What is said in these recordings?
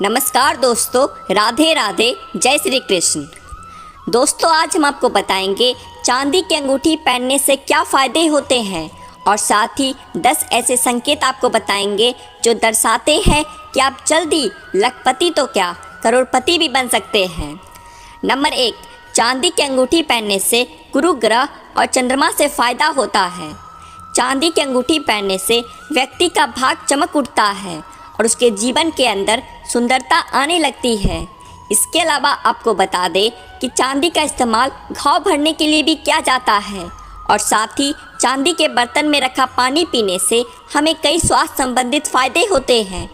नमस्कार दोस्तों, राधे राधे, जय श्री कृष्ण। दोस्तों, आज हम आपको बताएंगे चांदी की अंगूठी पहनने से क्या फ़ायदे होते हैं और साथ ही 10 ऐसे संकेत आपको बताएंगे जो दर्शाते हैं कि आप जल्दी लखपति तो क्या करोड़पति भी बन सकते हैं। नंबर 1, चांदी की अंगूठी पहनने से गुरु ग्रह और चंद्रमा से फ़ायदा होता है। चांदी की अंगूठी पहनने से व्यक्ति का भाग चमक उठता है और उसके जीवन के अंदर सुंदरता आने लगती है। इसके अलावा आपको बता दें कि चांदी का इस्तेमाल घाव भरने के लिए भी किया जाता है और साथ ही चांदी के बर्तन में रखा पानी पीने से हमें कई स्वास्थ्य संबंधित फायदे होते हैं।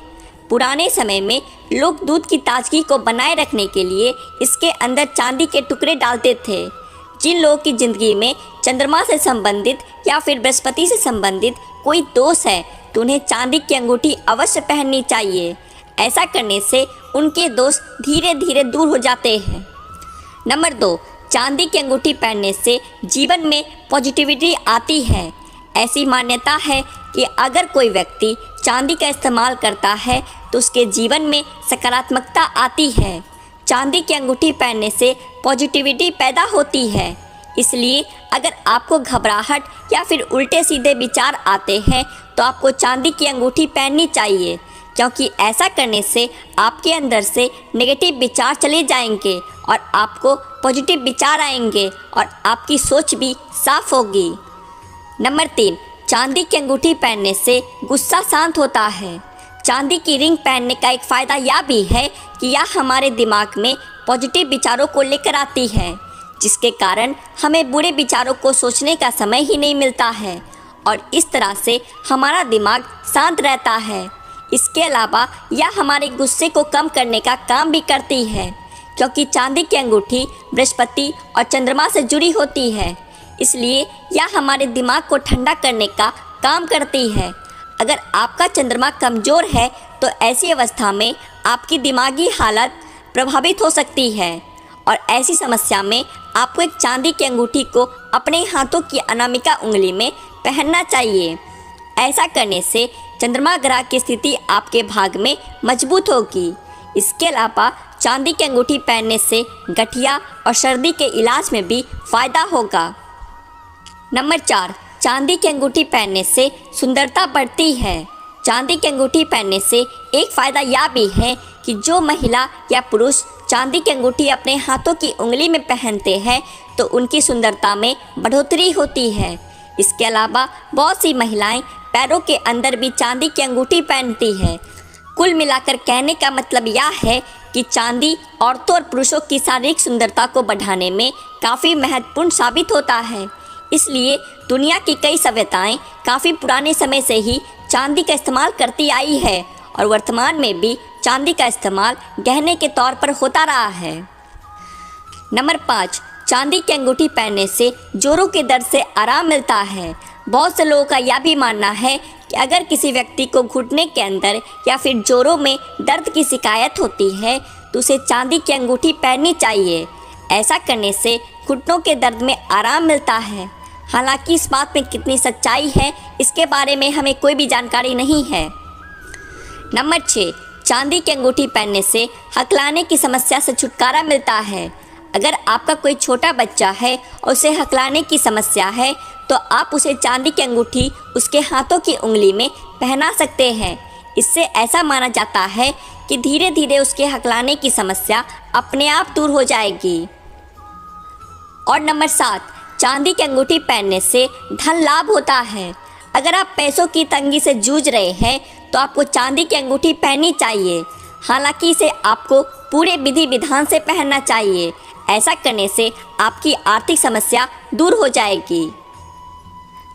पुराने समय में लोग दूध की ताजगी को बनाए रखने के लिए इसके अंदर चांदी के टुकड़े डालते थे। जिन लोगों की ज़िंदगी में चंद्रमा से संबंधित या फिर बृहस्पति से संबंधित कोई दोष है तो उन्हें चांदी की अंगूठी अवश्य पहननी चाहिए। ऐसा करने से उनके दोष धीरे धीरे दूर हो जाते हैं। नंबर 2, चांदी की अंगूठी पहनने से जीवन में पॉजिटिविटी आती है। ऐसी मान्यता है कि अगर कोई व्यक्ति चांदी का इस्तेमाल करता है तो उसके जीवन में सकारात्मकता आती है। चांदी की अंगूठी पहनने से पॉजिटिविटी पैदा होती है। इसलिए अगर आपको घबराहट या फिर उल्टे सीधे विचार आते हैं तो आपको चांदी की अंगूठी पहननी चाहिए, क्योंकि ऐसा करने से आपके अंदर से नेगेटिव विचार चले जाएंगे और आपको पॉजिटिव विचार आएंगे और आपकी सोच भी साफ होगी। नंबर 3, चांदी की अंगूठी पहनने से गुस्सा शांत होता है। चांदी की रिंग पहनने का एक फ़ायदा यह भी है कि यह हमारे दिमाग में पॉजिटिव विचारों को लेकर आती है, जिसके कारण हमें बुरे विचारों को सोचने का समय ही नहीं मिलता है और इस तरह से हमारा दिमाग शांत रहता है। इसके अलावा यह हमारे गुस्से को कम करने का काम भी करती है, क्योंकि चांदी की अंगूठी बृहस्पति और चंद्रमा से जुड़ी होती है। इसलिए यह हमारे दिमाग को ठंडा करने का काम करती है। अगर आपका चंद्रमा कमज़ोर है तो ऐसी अवस्था में आपकी दिमागी हालत प्रभावित हो सकती है और ऐसी समस्या में आपको एक चांदी की अंगूठी को अपने हाथों की अनामिका उंगली में पहनना चाहिए। ऐसा करने से चंद्रमा ग्रह की स्थिति आपके भाग में मजबूत होगी। इसके अलावा चांदी की अंगूठी पहनने से गठिया और सर्दी के इलाज में भी फ़ायदा होगा। नंबर 4, चांदी की अंगूठी पहनने से सुंदरता बढ़ती है। चांदी की अंगूठी पहनने से एक फ़ायदा यह भी है कि जो महिला या पुरुष चांदी की अंगूठी अपने हाथों की उंगली में पहनते हैं तो उनकी सुंदरता में बढ़ोतरी होती है। इसके अलावा बहुत सी महिलाएं पैरों के अंदर भी चांदी की अंगूठी पहनती है। कुल मिलाकर कहने का मतलब यह है कि चांदी औरतों और पुरुषों की शारीरिक सुंदरता को बढ़ाने में काफ़ी महत्वपूर्ण साबित होता है। इसलिए दुनिया की कई सभ्यताएं काफ़ी पुराने समय से ही चांदी का इस्तेमाल करती आई है और वर्तमान में भी चांदी का इस्तेमाल गहने के तौर पर होता रहा है। नंबर 5, चांदी की अंगूठी पहनने से जोड़ों के दर्द से आराम मिलता है। बहुत से लोगों का यह भी मानना है कि अगर किसी व्यक्ति को घुटने के अंदर या फिर जोड़ों में दर्द की शिकायत होती है तो उसे चांदी की अंगूठी पहननी चाहिए। ऐसा करने से घुटनों के दर्द में आराम मिलता है। हालांकि इस बात में कितनी सच्चाई है इसके बारे में हमें कोई भी जानकारी नहीं है। नंबर 6, चांदी की अंगूठी पहनने से हकलाने की समस्या से छुटकारा मिलता है। अगर आपका कोई छोटा बच्चा है और उसे हकलाने की समस्या है तो आप उसे चांदी की अंगूठी उसके हाथों की उंगली में पहना सकते हैं। इससे ऐसा माना जाता है कि धीरे धीरे उसके हकलाने की समस्या अपने आप दूर हो जाएगी। और नंबर 7, चांदी की अंगूठी पहनने से धन लाभ होता है। अगर आप पैसों की तंगी से जूझ रहे हैं तो आपको चांदी की अंगूठी पहननी चाहिए। हालांकि इसे आपको पूरे विधि विधान से पहनना चाहिए। ऐसा करने से आपकी आर्थिक समस्या दूर हो जाएगी।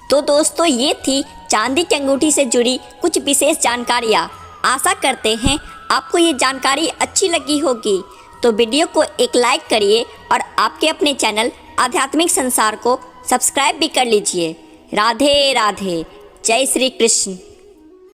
तो दोस्तों, ये थी चांदी की अंगूठी से जुड़ी कुछ विशेष जानकारियाँ। आशा करते हैं आपको ये जानकारी अच्छी लगी होगी। तो वीडियो को एक लाइक करिए और आपके अपने चैनल आध्यात्मिक संसार को सब्सक्राइब भी कर लीजिए। राधे राधे, जय श्री कृष्ण।